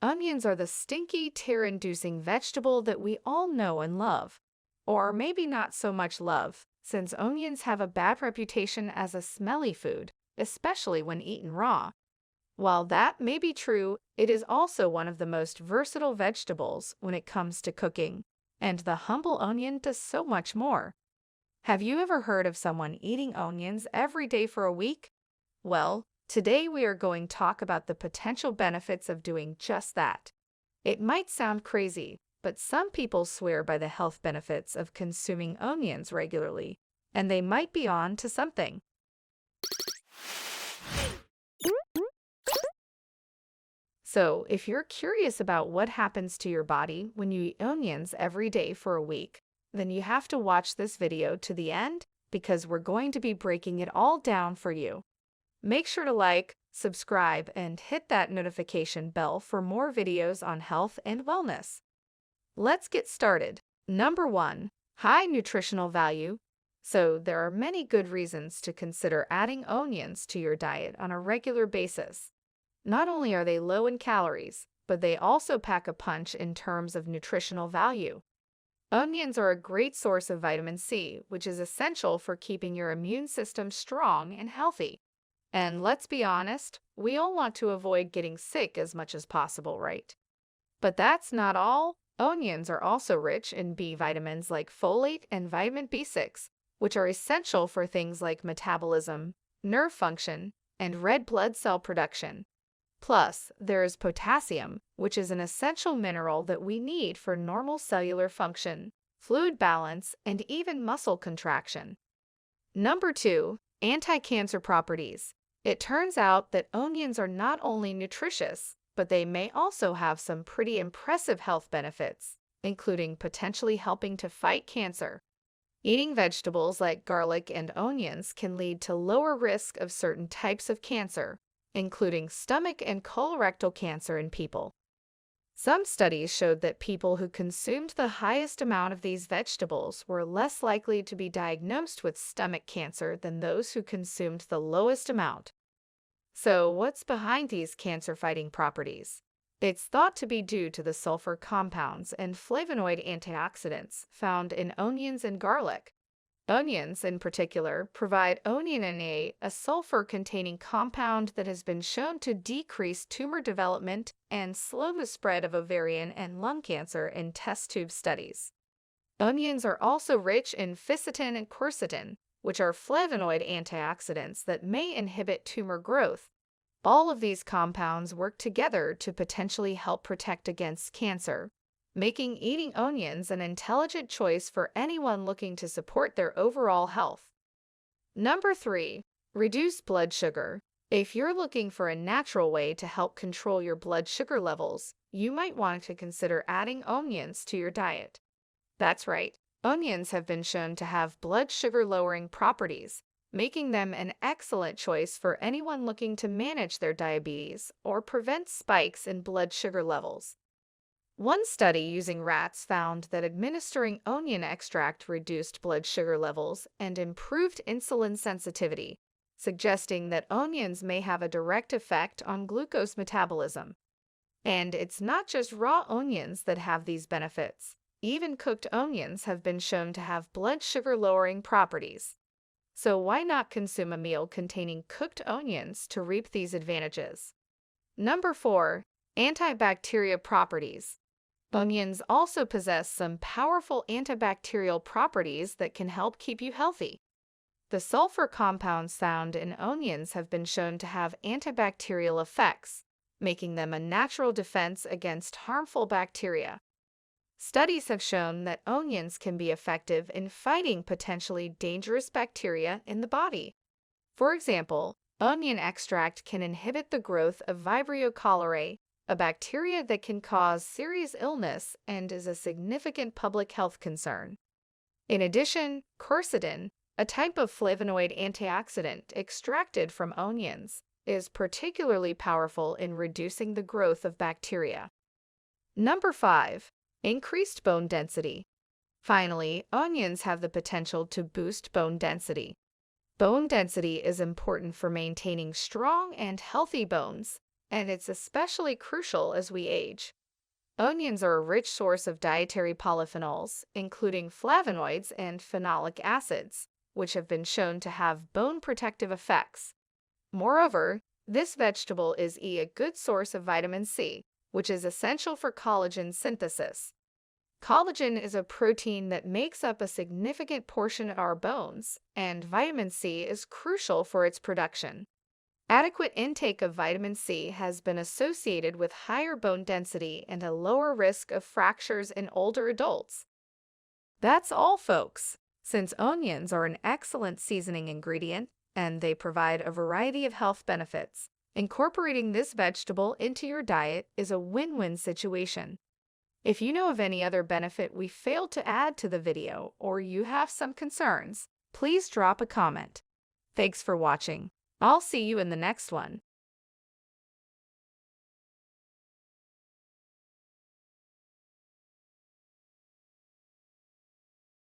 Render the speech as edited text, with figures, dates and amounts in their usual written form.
Onions are the stinky, tear-inducing vegetable that we all know and love. Or maybe not so much love, since onions have a bad reputation as a smelly food, especially when eaten raw. While that may be true, it is also one of the most versatile vegetables when it comes to cooking, and the humble onion does so much more. Have you ever heard of someone eating onions every day for a week? Well, today we are going to talk about the potential benefits of doing just that. It might sound crazy, but some people swear by the health benefits of consuming onions regularly, and they might be on to something. So, if you're curious about what happens to your body when you eat onions every day for a week, then you have to watch this video to the end because we're going to be breaking it all down for you. Make sure to like, subscribe, and hit that notification bell for more videos on health and wellness. Let's get started. Number 1. High nutritional value. So, there are many good reasons to consider adding onions to your diet on a regular basis. Not only are they low in calories, but they also pack a punch in terms of nutritional value. Onions are a great source of vitamin C, which is essential for keeping your immune system strong and healthy. And let's be honest, we all want to avoid getting sick as much as possible, right? But that's not all. Onions are also rich in B vitamins like folate and vitamin B6, which are essential for things like metabolism, nerve function, and red blood cell production. Plus, there is potassium, which is an essential mineral that we need for normal cellular function, fluid balance, and even muscle contraction. Number 2. Anti-cancer properties. It turns out that onions are not only nutritious, but they may also have some pretty impressive health benefits, including potentially helping to fight cancer. Eating vegetables like garlic and onions can lead to lower risk of certain types of cancer, including stomach and colorectal cancer in people. Some studies showed that people who consumed the highest amount of these vegetables were less likely to be diagnosed with stomach cancer than those who consumed the lowest amount. So, what's behind these cancer-fighting properties? It's thought to be due to the sulfur compounds and flavonoid antioxidants found in onions and garlic. Onions, in particular, provide onion a sulfur-containing compound that has been shown to decrease tumor development and slow the spread of ovarian and lung cancer in test tube studies. Onions are also rich in fisetin and quercetin, which are flavonoid antioxidants that may inhibit tumor growth. All of these compounds work together to potentially help protect against cancer, making eating onions an intelligent choice for anyone looking to support their overall health. Number 3. Reduce blood sugar. If you're looking for a natural way to help control your blood sugar levels, you might want to consider adding onions to your diet. That's right, onions have been shown to have blood sugar-lowering properties, making them an excellent choice for anyone looking to manage their diabetes or prevent spikes in blood sugar levels. One study using rats found that administering onion extract reduced blood sugar levels and improved insulin sensitivity, suggesting that onions may have a direct effect on glucose metabolism. And it's not just raw onions that have these benefits. Even cooked onions have been shown to have blood sugar-lowering properties. So why not consume a meal containing cooked onions to reap these advantages? Number 4. Antibacterial properties. Onions also possess some powerful antibacterial properties that can help keep you healthy. The sulfur compounds found in onions have been shown to have antibacterial effects, making them a natural defense against harmful bacteria. Studies have shown that onions can be effective in fighting potentially dangerous bacteria in the body. For example, onion extract can inhibit the growth of Vibrio cholerae, a bacteria that can cause serious illness and is a significant public health concern. In addition, quercetin, a type of flavonoid antioxidant extracted from onions, is particularly powerful in reducing the growth of bacteria. Number 5. Increased bone density. Finally, onions have the potential to boost bone density. Bone density is important for maintaining strong and healthy bones, and it's especially crucial as we age. Onions are a rich source of dietary polyphenols, including flavonoids and phenolic acids, which have been shown to have bone protective effects. Moreover, this vegetable is a good source of vitamin C, which is essential for collagen synthesis. Collagen is a protein that makes up a significant portion of our bones, and vitamin C is crucial for its production. Adequate intake of vitamin C has been associated with higher bone density and a lower risk of fractures in older adults. That's all, folks. Since onions are an excellent seasoning ingredient and they provide a variety of health benefits, incorporating this vegetable into your diet is a win-win situation. If you know of any other benefit we failed to add to the video or you have some concerns, please drop a comment. Thanks for watching. I'll see you in the next one.